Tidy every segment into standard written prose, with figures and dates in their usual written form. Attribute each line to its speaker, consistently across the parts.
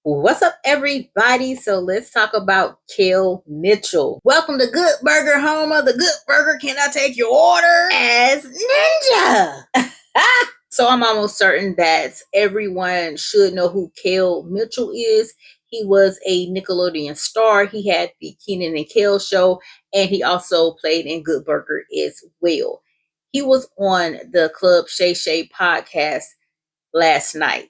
Speaker 1: What's up, everybody? So let's talk about Kel Mitchell. Welcome to Good Burger, home of the Good Burger. Can I take your order? As Ninja. So I'm almost certain that everyone should know who Kel Mitchell is. He was a Nickelodeon star. He had the Kenan and Kel show, and he also played in Good Burger as well. He was on the Club Shay Shay podcast last night.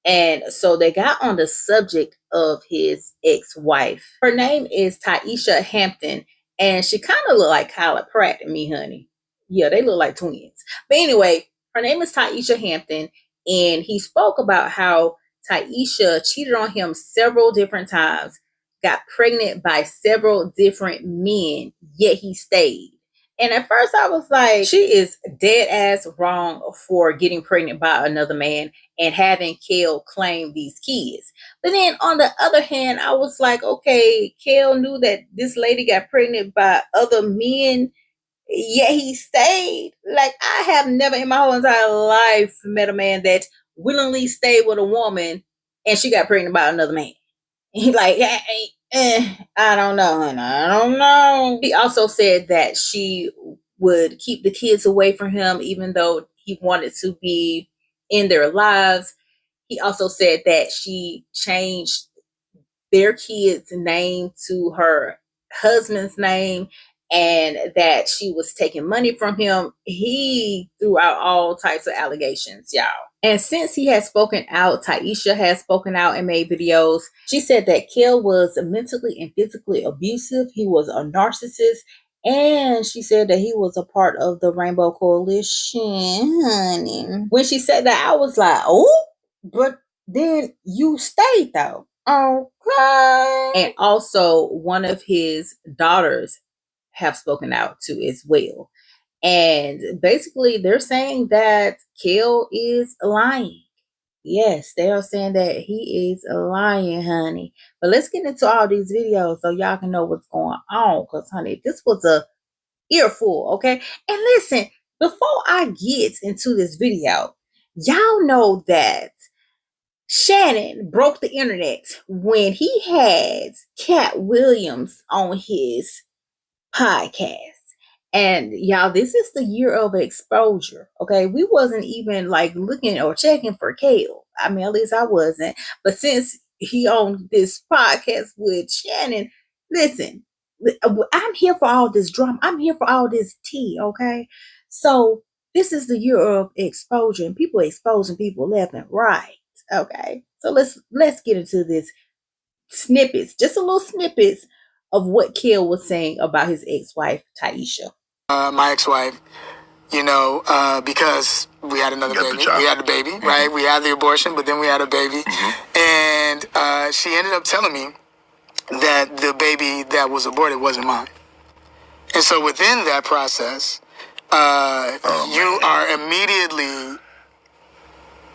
Speaker 1: And so they got on the subject of his ex-wife. Her name is Tyieshahampton, and she kind of looked like Kyla Pratt to me, honey. Yeah, they look like twins. But anyway, her name is Tyieshahampton, and he spoke about how Tyiesha cheated on him several different times, got pregnant by several different men, yet he stayed. And at first I was like, she is dead ass wrong for getting pregnant by another man and having Kel claim these kids. But then on the other hand, I was like, okay, Kel knew that this lady got pregnant by other men, yet he stayed. Like, I have never in my whole entire life met a man that willingly stayed with a woman and she got pregnant by another man. He like, I don't know, honey. I don't know. He also said that she would keep the kids away from him, even though he wanted to be in their lives. He also said that she changed their kid's name to her husband's name and that she was taking money from him. He threw out all types of allegations, y'all. And since he has spoken out, Tyiesha has spoken out and made videos. She said that Kel was mentally and physically abusive. He was a narcissist. And she said that he was a part of the Rainbow Coalition, honey. When she said that, I was like, oh, but then you stayed though. Okay. And also one of his daughters have spoken out too as well. And basically they're saying that Kel is lying. Yes, they are saying that he is lying, honey. But let's get into all these videos so y'all can know what's going on. Because, honey, this was a earful, okay? And listen, before I get into this video, y'all know that Shannon broke the internet when he had Cat Williams on his podcast. And y'all, this is the year of exposure. Okay, we wasn't even like looking or checking for Kel. I mean, at least I wasn't. But since he on this podcast with Shannon, listen, I'm here for all this drama. I'm here for all this tea. Okay, so this is the year of exposure, and people exposing people left and right. Okay, so let's get into this snippets, just a little snippets of what Kel was saying about his ex-wife Tyiesha.
Speaker 2: My ex-wife, because we had another baby. We had the baby, mm-hmm. right? We had the abortion, but then we had a baby. Mm-hmm. And she ended up telling me that the baby that was aborted wasn't mine. And so within that process, you are immediately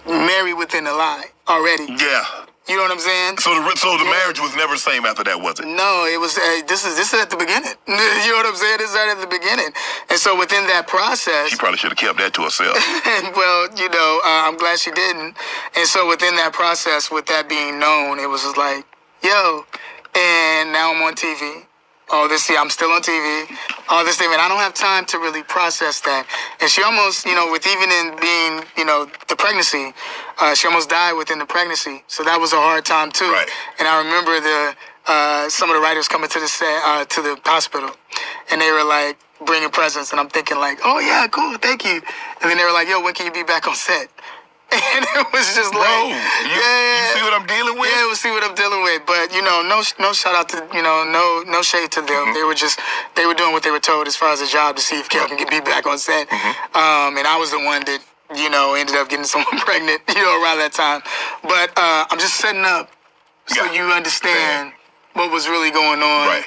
Speaker 2: married within a lie already.
Speaker 3: Yeah.
Speaker 2: You know what I'm saying?
Speaker 3: So the marriage was never the same after that, was it?
Speaker 2: No, it was. This is at the beginning. You know what I'm saying? This is right at the beginning. And so within that process,
Speaker 3: she probably should have kept that to herself.
Speaker 2: Well, I'm glad she didn't. And so within that process, with that being known, it was just like, yo, and now I'm on TV. I'm still on TV. All this thing, and I don't have time to really process that. And she almost, with even in being, the pregnancy, she almost died within the pregnancy. So that was a hard time too.
Speaker 3: Right.
Speaker 2: And I remember some of the writers coming to the to the hospital, and they were like bringing presents, and I'm thinking like, oh yeah, cool, thank you. And then they were like, yo, when can you be back on set? And it was just like,
Speaker 3: you see what I'm dealing with?
Speaker 2: Yeah, we'll see what I'm dealing with. But, no shout out to, no shade to them. Mm-hmm. They were doing what they were told as far as a job to see if Kel can be back on set. Mm-hmm. And I was the one that, ended up getting someone pregnant, around that time. But I'm just setting up so you understand what was really going on.
Speaker 3: Right.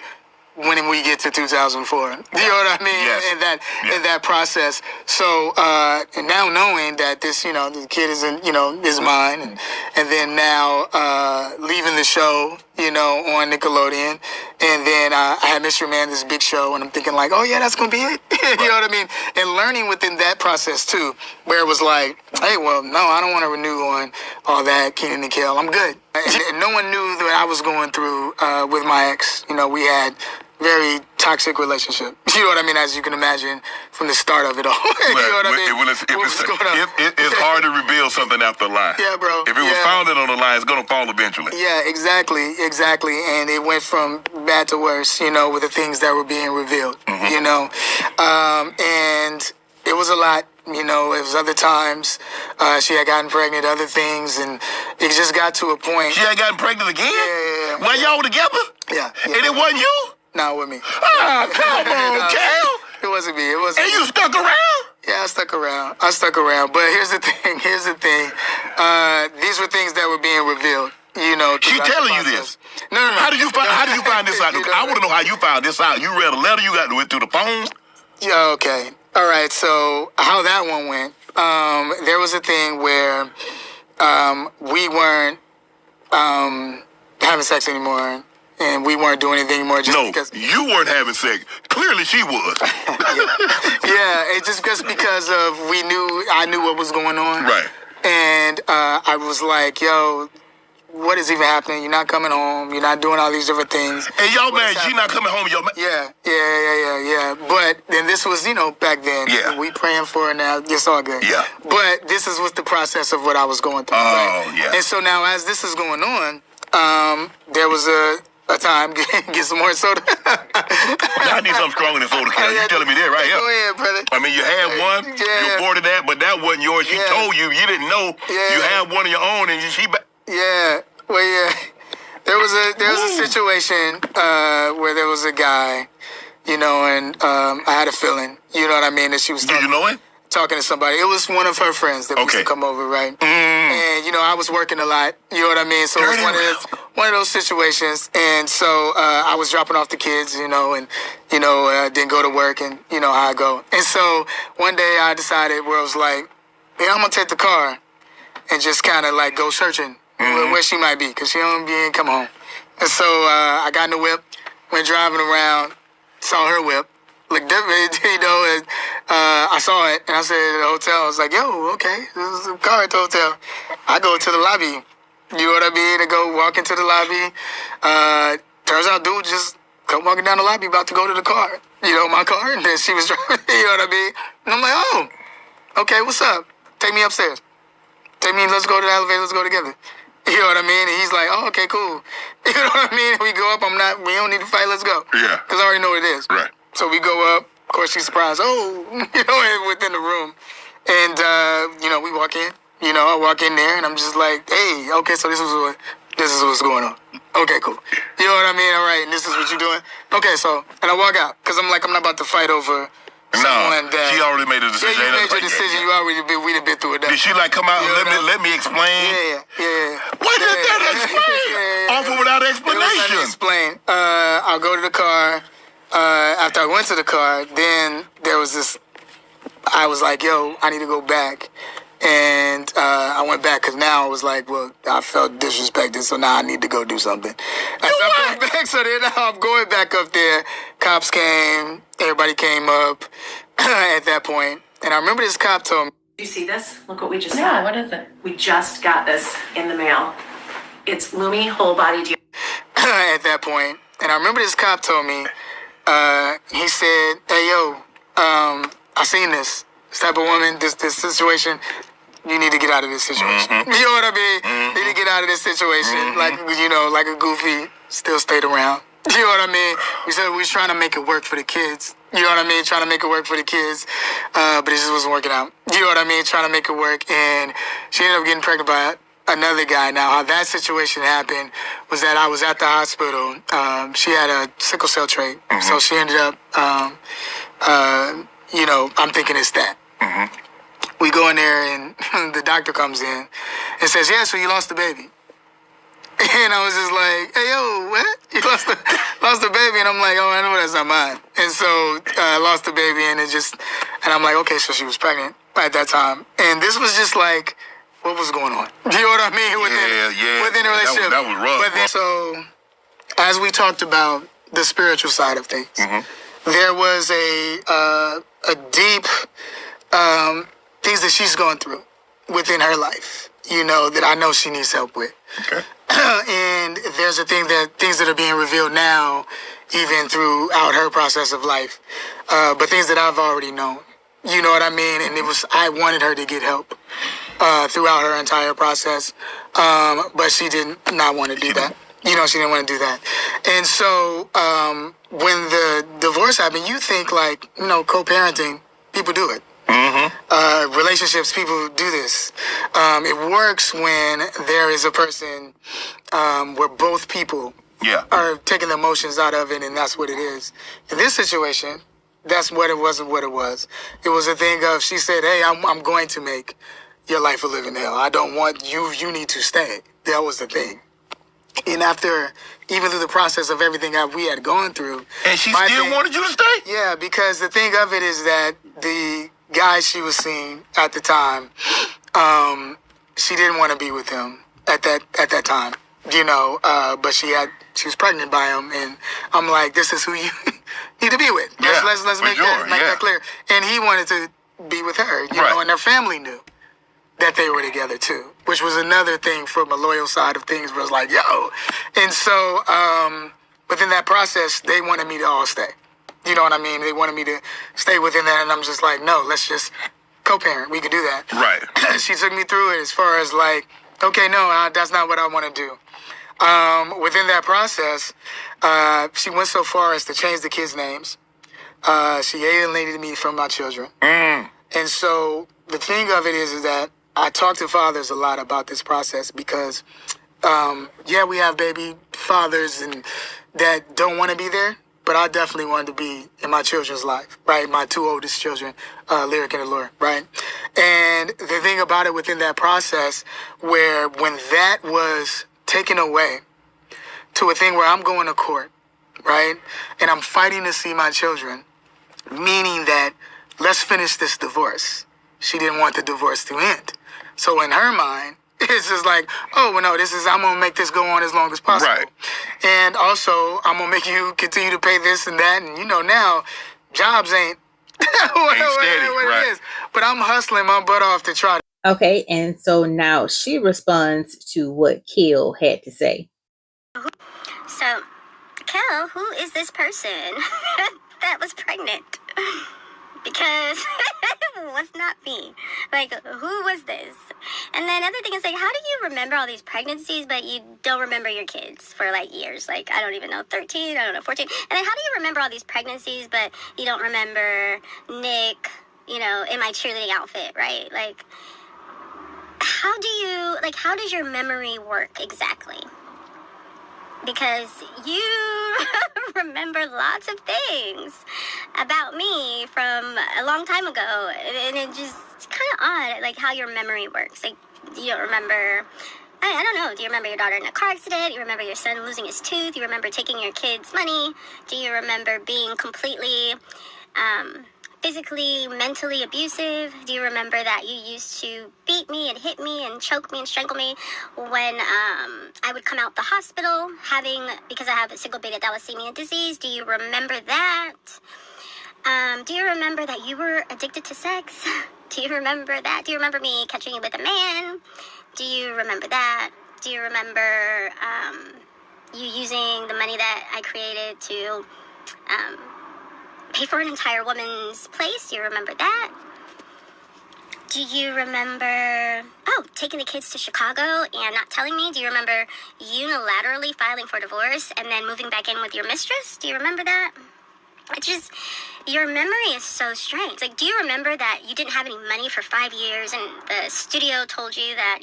Speaker 2: When we get to 2004, you know what I mean?
Speaker 3: Yes.
Speaker 2: In that process. So, and now knowing that this, the kid is is mine, and then now leaving the show, on Nickelodeon. And then I had Mystery Man, this big show, and I'm thinking like, oh yeah, that's going to be it. You know what I mean? And learning within that process too, where it was like, hey, well, no, I don't want to renew on all that Kenan and Kel. I'm good. And no one knew that I was going through with my ex. We had very toxic relationship. You know what I mean? As you can imagine from the start of it all. You know what I mean?
Speaker 3: It's hard to reveal something after a lie.
Speaker 2: Yeah, bro.
Speaker 3: If it was founded on a lie, it's going to fall eventually.
Speaker 2: Yeah, exactly. And it went from bad to worse, with the things that were being revealed, and it was a lot. It was other times. She had gotten pregnant, other things, and it just got to a point.
Speaker 3: She had gotten pregnant again?
Speaker 2: Yeah.
Speaker 3: While y'all were together?
Speaker 2: Yeah.
Speaker 3: And it wasn't you?
Speaker 2: Not with me.
Speaker 3: Ah, come on, Kel.
Speaker 2: It wasn't me. It wasn't.
Speaker 3: And you stuck around?
Speaker 2: Yeah, I stuck around. But here's the thing. These were things that were being revealed.
Speaker 3: She telling you this?
Speaker 2: No.
Speaker 3: How did you find this out? I want to know how you found this out. You read a letter. You got to it through the phone.
Speaker 2: Yeah. Okay. All right. So how that one went? There was a thing where we weren't having sex anymore. And we weren't doing anything more because
Speaker 3: you weren't having sex. Clearly she was.
Speaker 2: Yeah, it's just because of I knew what was going on.
Speaker 3: Right.
Speaker 2: And I was like, yo, what is even happening? You're not coming home. You're not doing all these different things.
Speaker 3: And y'all married, she not coming home.
Speaker 2: Yeah. But then this was, back then.
Speaker 3: Yeah.
Speaker 2: We praying for her now. It's all good.
Speaker 3: Yeah.
Speaker 2: But this was the process of what I was going through.
Speaker 3: Oh,
Speaker 2: right?
Speaker 3: yeah.
Speaker 2: And so now as this is going on, there was a time, get some more soda.
Speaker 3: I need something stronger than soda, Kel. You telling me that right here.
Speaker 2: Go ahead, brother.
Speaker 3: I mean, you had one, you aborted that, but that wasn't yours. She told you, you didn't know you had one of your own, and
Speaker 2: Yeah, well, yeah. There was a situation where there was a guy, and I had a feeling, you know what I mean, that she was
Speaker 3: Do you know him?
Speaker 2: talking to somebody. It was one of her friends that used to come over, right? And, I was working a lot, you know what I mean? So it was one of those situations. And so I was dropping off the kids, and, didn't go to work, and, how I go. And so one day I decided where I was like, hey, I'm going to take the car and just kind of like go searching where she might be because she ain't come home. And so I got in the whip, went driving around, saw her whip. Looked different, and I saw it, and I said to the hotel, I was like, yo, okay, this is a car at the hotel. I go to the lobby, you know what I mean, to go walk into the lobby. Turns out dude just come walking down the lobby about to go to the car, my car, and then she was driving, you know what I mean? And I'm like, oh, okay, what's up? Take me upstairs. Let's go to the elevator, let's go together. You know what I mean? And he's like, oh, okay, cool. You know what I mean? We go up, we don't need to fight, let's go.
Speaker 3: Yeah.
Speaker 2: Because I already know what it is.
Speaker 3: Right.
Speaker 2: So we go up. Of course, she's surprised. Oh, within the room. And, we walk in. I walk in there, and I'm just like, hey, okay, so this is what's going on. Okay, cool. You know what I mean? All right, and this is what you're doing? Okay, so, and I walk out. Because I'm like, I'm not about to fight over someone that...
Speaker 3: she already made a decision.
Speaker 2: Yeah, you made your decision. We done been through it.
Speaker 3: Did she, come out and let me explain?
Speaker 2: Yeah.
Speaker 3: Why did that explain? Offer without explanation.
Speaker 2: Explain. I'll go to the car. After I went to the car, then there was this, I was like, yo, I need to go back. And I went back because now I was like, well, I felt disrespected, so now I need to go do something. I'm going back, so then I'm going back up there. Cops came, everybody came up at that point. And I remember this cop told me.
Speaker 4: Do you see this? Look what we just got.
Speaker 5: What is it?
Speaker 4: We just got this in the mail. It's Lumi Whole Body Deal.
Speaker 2: At that point. And I remember this cop told me, he said, hey, yo, I seen this type of woman, this situation. You need to get out of this situation. You know what I mean? You need to get out of this situation. Like a goofy still stayed around. You know what I mean? We said we was trying to make it work for the kids. You know what I mean? Trying to make it work for the kids. But it just wasn't working out. You know what I mean? Trying to make it work. And she ended up getting pregnant by another guy. Now, how that situation happened was that I was at the hospital. She had a sickle cell trait. So she ended up, I'm thinking it's that. We go in there and the doctor comes in and says, yeah, so you lost the baby. And I was just like, hey, yo, what? You lost the baby? And I'm like, oh, I know that's not mine. And so I lost the baby and and I'm like, okay, so she was pregnant at that time. And this was just like, what was going on? You know what I mean? Within the relationship.
Speaker 3: That was rough.
Speaker 2: But then, so as we talked about the spiritual side of things, there was a deep things that she's going through within her life, that I know she needs help with.
Speaker 3: Okay.
Speaker 2: And there's things that are being revealed now, even throughout her process of life, but things that I've already known. You know what I mean? And I wanted her to get help throughout her entire process, but she did not want to do that. She didn't want to do that. And so when the divorce happened, you think like, co-parenting, people do it. Relationships, people do this. It works when there is a person where both people are taking the emotions out of it, and that's what it is. In this situation, that's what it wasn't what it was. It was a thing of, she said, hey, I'm going to make your life a living hell. I don't want you need to stay. That was the thing. And after, even through the process of everything that we had gone through.
Speaker 3: And she still wanted you to stay?
Speaker 2: Yeah, because the thing of it is that the guy she was seeing at the time, she didn't want to be with him at that time, but she was pregnant by him, and I'm like, this is who you need to be with. Let's make that clear. And he wanted to be with her, and their family knew that they were together too, which was another thing from a loyal side of things, where it's like, yo. And so, within that process, they wanted me to all stay. You know what I mean? They wanted me to stay within that, and I'm just like, no, let's just co-parent. We could do that.
Speaker 3: Right.
Speaker 2: She took me through it as far as like, okay, no, that's not what I want to do. Within that process, she went so far as to change the kids' names. She alienated me from my children. And so the thing of it is that I talk to fathers a lot about this process because, we have baby fathers and that don't want to be there. But I definitely wanted to be in my children's life, right? My two oldest children, Lyric and Allure, right? And the thing about it within that process, where when that was taken away to a thing where I'm going to court, right? And I'm fighting to see my children, meaning that let's finish this divorce. She didn't want the divorce to end. So in her mind, it's just like, oh, well, no, I'm going to make this go on as long as possible.
Speaker 3: Right.
Speaker 2: And also, I'm going to make you continue to pay this and that. And, now, jobs ain't what it is. But I'm hustling my butt off to try to.
Speaker 1: Okay, and so now she responds to what Kel had to say.
Speaker 5: So, Kel, who is this person that was pregnant? Because it was not me. Like, who was this? And then other thing is, like, how do you remember all these pregnancies, but you don't remember your kids for, like, years? Like, I don't even know, 13, I don't know, 14. And then how do you remember all these pregnancies, but you don't remember Nick, in my cheerleading outfit, right? Like, how does your memory work exactly? Because you remember lots of things about me from a long time ago. And it's kind of odd, like, how your memory works. Like, you don't remember, I don't know, do you remember your daughter in a car accident? Do you remember your son losing his tooth? Do you remember taking your kids' money? Do you remember being completely physically, mentally abusive? Do you remember that you used to beat me and hit me and choke me and strangle me when I would come out the hospital because I have a single beta thalassemia disease? Do you remember that? Do you remember that you were addicted to sex? Do you remember that? Do you remember me catching you with a man? Do you remember that? Do you remember you using the money that I created to pay for an entire woman's place? Do you remember that? Do you remember, taking the kids to Chicago and not telling me? Do you remember unilaterally filing for divorce and then moving back in with your mistress? Do you remember that? It's just, your memory is so strange. Like, do you remember that you didn't have any money for 5 years and the studio told you that,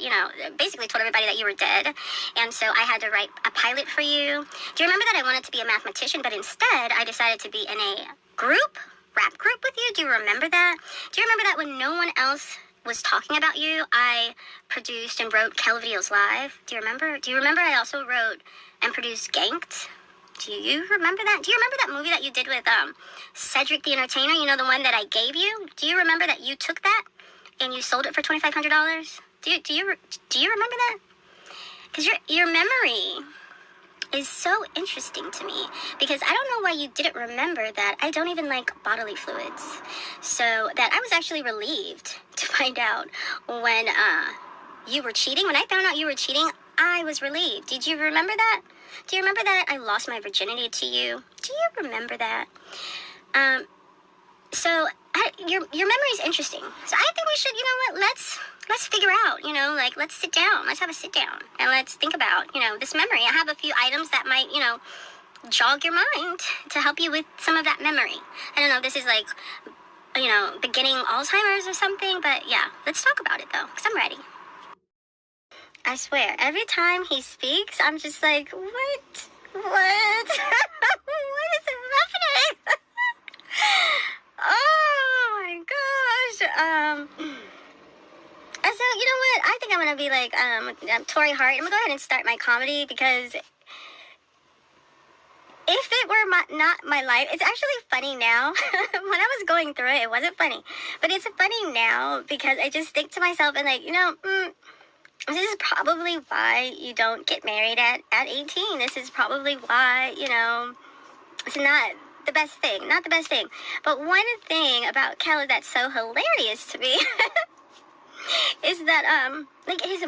Speaker 5: basically told everybody that you were dead, and so I had to write a pilot for you? Do you remember that I wanted to be a mathematician, but instead I decided to be in a rap group with you? Do you remember that? Do you remember that when no one else was talking about you, I produced and wrote Kel Videos Live? Do you remember? Do you remember I also wrote and produced Ganked? Do you remember that? Do you remember that movie that you did with Cedric the Entertainer? The one that I gave you? Do you remember that you took that and you sold it for $2,500? Do you remember that? Because your memory is so interesting to me because I don't know why you didn't remember that I don't even like bodily fluids. So that I was actually relieved to find out when you were cheating. When I found out you were cheating, I was relieved. Did you remember that? Do you remember that I lost my virginity to you? Do you remember that? Your memory is interesting. So I think we should, you know what, let's figure out, you know, like, let's sit down. Let's have a sit down. And let's think about, you know, this memory. I have a few items that might, you know, jog your mind to help you with some of that memory. I don't know if this is like, you know, beginning Alzheimer's or something, but yeah, let's talk about it though, because I'm ready. I swear, every time he speaks, I'm just like, what? What? What is happening? Oh my gosh. So you know what? I think I'm gonna be like Tori Hart. I'm gonna go ahead and start my comedy because if it were not my life, it's actually funny now. When I was going through it, it wasn't funny, but it's funny now because I just think to myself and like, you know, this is probably why you don't get married at 18. This is probably why, you know, it's not the best thing. Not the best thing. But one thing about Kelly that's so hilarious to me is that, like, his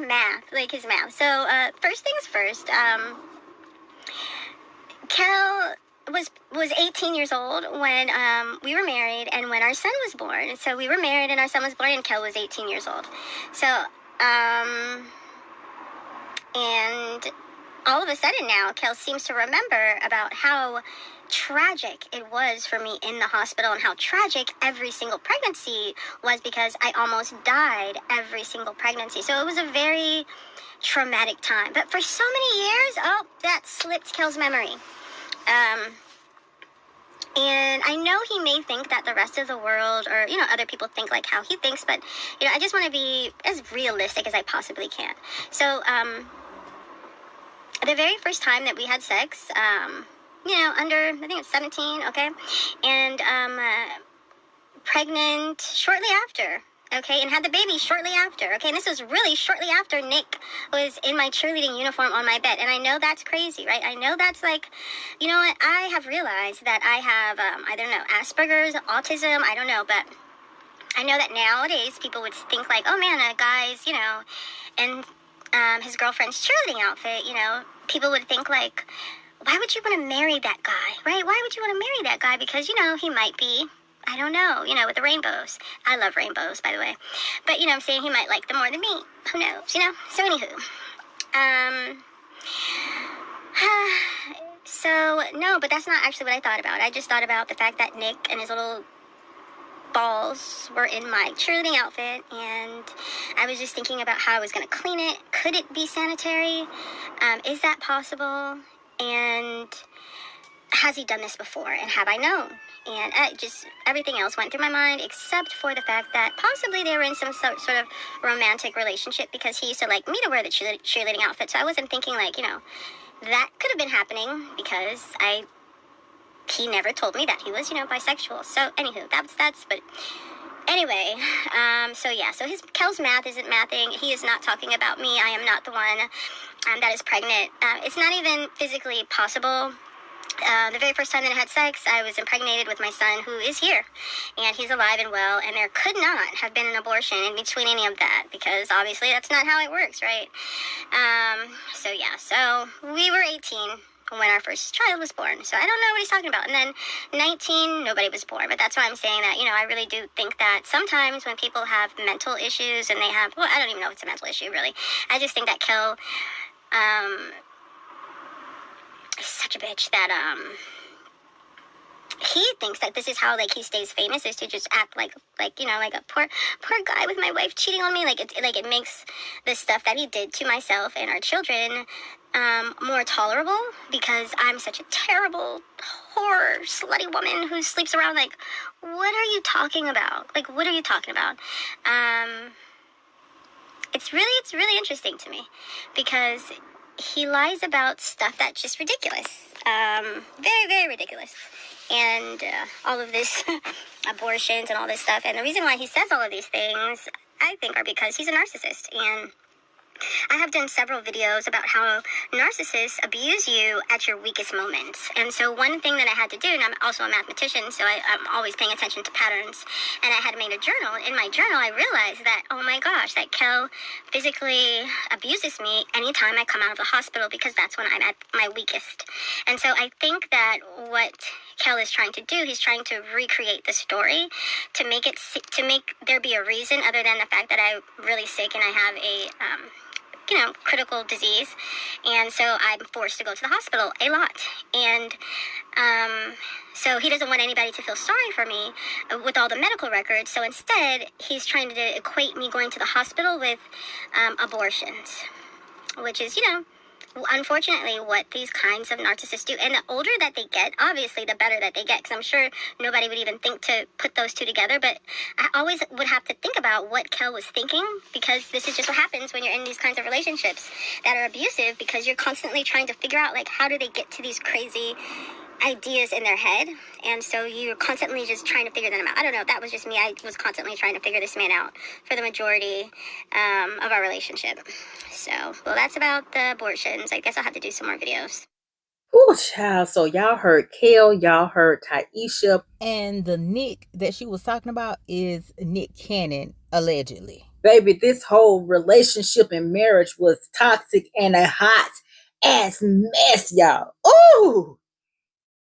Speaker 5: math. So, first things first, Kel was 18 years old when we were married and when our son was born. So we were married and our son was born and Kel was 18 years old. So, and all of a sudden now, Kel seems to remember about how tragic it was for me in the hospital and how tragic every single pregnancy was because I almost died every single pregnancy. So it was a very traumatic time. But for so many years, that slipped Kel's memory. And I know he may think that the rest of the world or, you know, other people think like how he thinks, but, you know, I just want to be as realistic as I possibly can. So, the very first time that we had sex, you know, under, I think it was 17, okay? And, pregnant shortly after, okay? And had the baby shortly after, okay? And this was really shortly after Nick was in my cheerleading uniform on my bed. And I know that's crazy, right? I know that's like, you know what? I have realized that I have, I don't know, Asperger's, autism, I don't know, but I know that nowadays people would think like, oh man, a guy's, you know, and his girlfriend's cheerleading outfit, you know, people would think like, why would you want to marry that guy, right? Why would you want to marry that guy? Because, you know, he might be, I don't know, you know, with the rainbows. I love rainbows, by the way. But, you know, I'm saying he might like them more than me. Who knows, you know? So, anywho. So, no, but that's not actually what I thought about. I just thought about the fact that Nick and his little balls were in my cheerleading outfit, and I was just thinking about how I was going to clean it. Could it be sanitary? Is that possible? And has he done this before? And have I known? And just everything else went through my mind except for the fact that possibly they were in some sort of romantic relationship because he used to like me to wear the cheerleading outfit. So I wasn't thinking like, you know, that could have been happening because he never told me that he was, you know, bisexual. So anywho, but anyway, so Kel's math isn't mathing. He is not talking about me. I am not the one that is pregnant. It's not even physically possible. The very first time that I had sex, I was impregnated with my son, who is here, and he's alive and well, and there could not have been an abortion in between any of that, because obviously that's not how it works, right? So we were 18 when our first child was born, so I don't know what he's talking about. And then 19, nobody was born, but that's why I'm saying that, you know, I really do think that sometimes when people have mental issues and they have, well, I don't even know if it's a mental issue, really. I just think that Kel, is such a bitch that, he thinks that this is how, like, he stays famous, is to just act like, you know, like a poor guy with my wife cheating on me. It makes the stuff that he did to myself and our children, more tolerable, because I'm such a terrible, whore, slutty woman who sleeps around. Like, what are you talking about? Like, what are you talking about? It's really interesting to me, because he lies about stuff that's just ridiculous. Very, very ridiculous. And all of this abortions and all this stuff. And the reason why he says all of these things, I think, are because he's a narcissist. And I have done several videos about how narcissists abuse you at your weakest moments. And so one thing that I had to do, and I'm also a mathematician, so I'm always paying attention to patterns, and I had made a journal. In my journal, I realized that, oh my gosh, that Kel physically abuses me anytime I come out of the hospital, because that's when I'm at my weakest. And so I think that what Kel is trying to do, he's trying to recreate the story to make there be a reason other than the fact that I'm really sick and I have a critical disease, and so I'm forced to go to the hospital a lot. And so he doesn't want anybody to feel sorry for me with all the medical records. So instead, he's trying to equate me going to the hospital with abortions, which is, unfortunately what these kinds of narcissists do. And the older that they get, obviously the better that they get, because I'm sure nobody would even think to put those two together. But I always would have to think about what Kel was thinking, because this is just what happens when you're in these kinds of relationships that are abusive, because you're constantly trying to figure out, like, how do they get to these crazy ideas in their head, and so you're constantly just trying to figure them out. I don't know, that was just me. I was constantly trying to figure this man out for the majority of our relationship. So, well, that's about the abortions. I guess I'll have to do some more videos.
Speaker 1: Oh, child. So y'all heard Kel, y'all heard Tyesha. And the Nick that she was talking about is Nick Cannon, allegedly. Baby, this whole relationship and marriage was toxic and a hot ass mess, y'all. Ooh!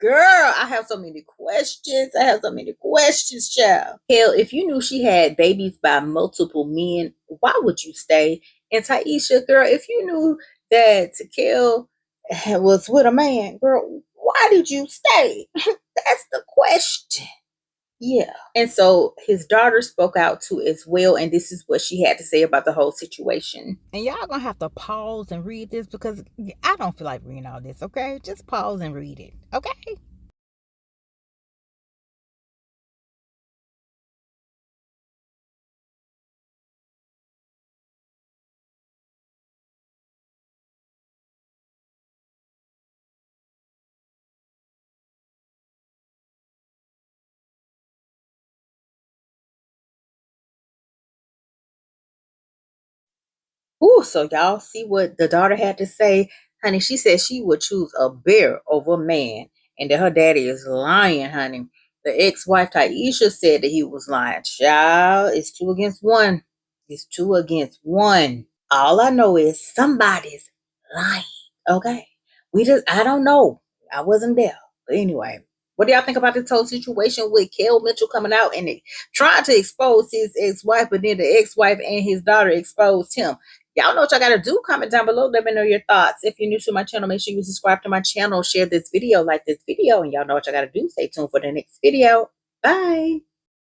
Speaker 1: Girl, I have so many questions. Child. Hell, if you knew she had babies by multiple men, why would you stay? And Tyesha, girl, if you knew that Kel was with a man, girl, why did you stay? That's the question. Yeah. And so his daughter spoke out too as well, and this is what she had to say about the whole situation. And y'all gonna have to pause and read this, because I don't feel like reading all this, okay? Just pause and read it, okay? Ooh, so y'all see what the daughter had to say? Honey, she said she would choose a bear over a man, and that her daddy is lying, honey. The ex-wife Tyesha said that he was lying. Child, it's 2 against 1. It's 2 against 1. All I know is somebody's lying. Okay? I don't know. I wasn't there. But anyway, what do y'all think about this whole situation with Kel Mitchell coming out and trying to expose his ex-wife, but then the ex-wife and his daughter exposed him? Y'all know what y'all gotta do. Comment down below. Let me know your thoughts. If you're new to my channel, make sure you subscribe to my channel, share this video, like this video, and y'all know what y'all gotta do. Stay tuned for the next video. Bye.